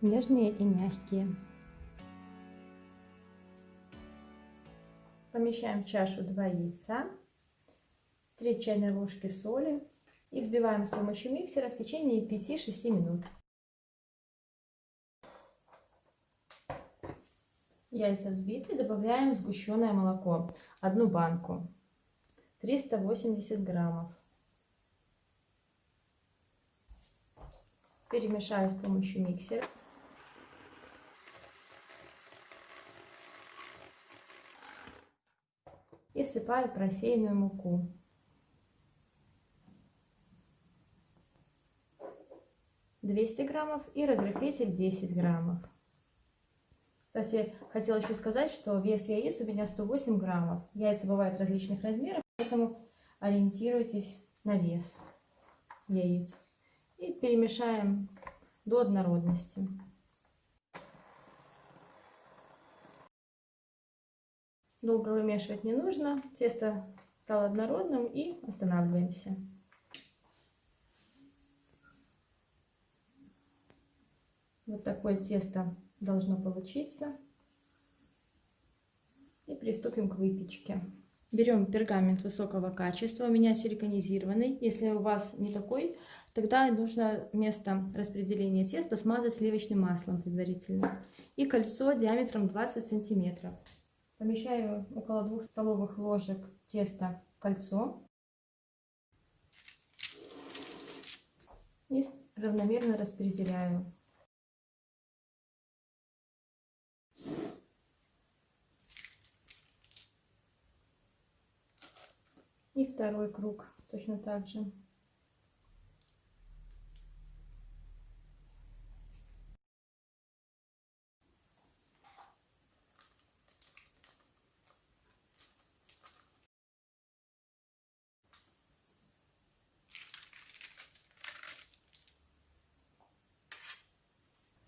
нежные и мягкие. Помещаем в чашу 2 яйца, 3 чайные ложки соли и взбиваем с помощью миксера в течение 5-6 минут. Яйца взбиты, добавляем сгущенное молоко, 1 банку, 380 граммов. Перемешаю с помощью миксера. И всыпаю просеянную муку. — 200 граммов и разрыхлитель 10 граммов. Кстати, хотела еще сказать, что вес яиц у меня 108 граммов. Яйца бывают различных размеров, поэтому ориентируйтесь на вес яиц. И перемешаем до однородности. Долго вымешивать не нужно. Тесто стало однородным и останавливаемся. Вот такое тесто должно получиться. И приступим к выпечке. Берем пергамент высокого качества, у меня силиконизированный. Если у вас не такой, тогда нужно вместо распределения теста смазать сливочным маслом предварительно. И кольцо диаметром 20 сантиметров. Помещаю около 2 столовых ложек теста в кольцо и равномерно распределяю. И второй круг точно так же.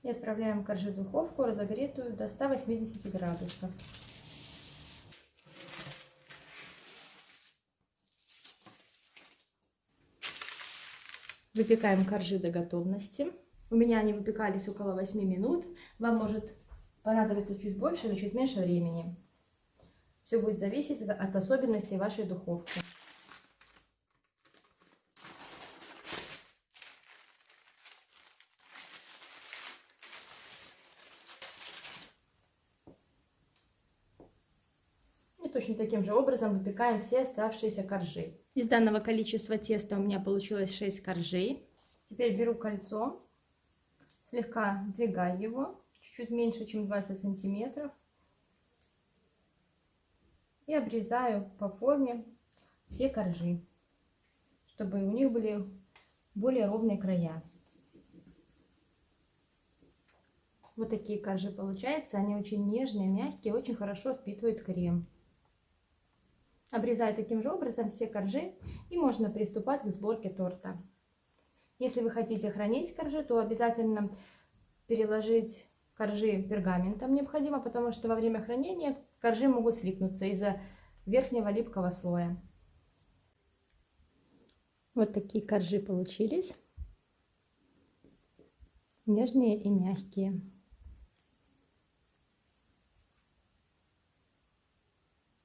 И отправляем коржи в духовку, разогретую до 180 градусов. Выпекаем коржи до готовности. У меня они выпекались около 8 минут. Вам может понадобиться чуть больше или чуть меньше времени. Все будет зависеть от особенностей вашей духовки. И точно таким же образом выпекаем все оставшиеся коржи. Из данного количества теста у меня получилось 6 коржей. Теперь беру кольцо, слегка сдвигаю его, чуть-чуть меньше, чем 20 сантиметров. И обрезаю по форме все коржи, чтобы у них были более ровные края. Вот такие коржи получаются, они очень нежные, мягкие, очень хорошо впитывают крем. Обрезаю таким же образом все коржи и можно приступать к сборке торта. Если вы хотите хранить коржи, то обязательно переложить коржи пергаментом необходимо, потому что во время хранения коржи могут слипнуться из-за верхнего липкого слоя. Вот такие коржи получились, нежные и мягкие.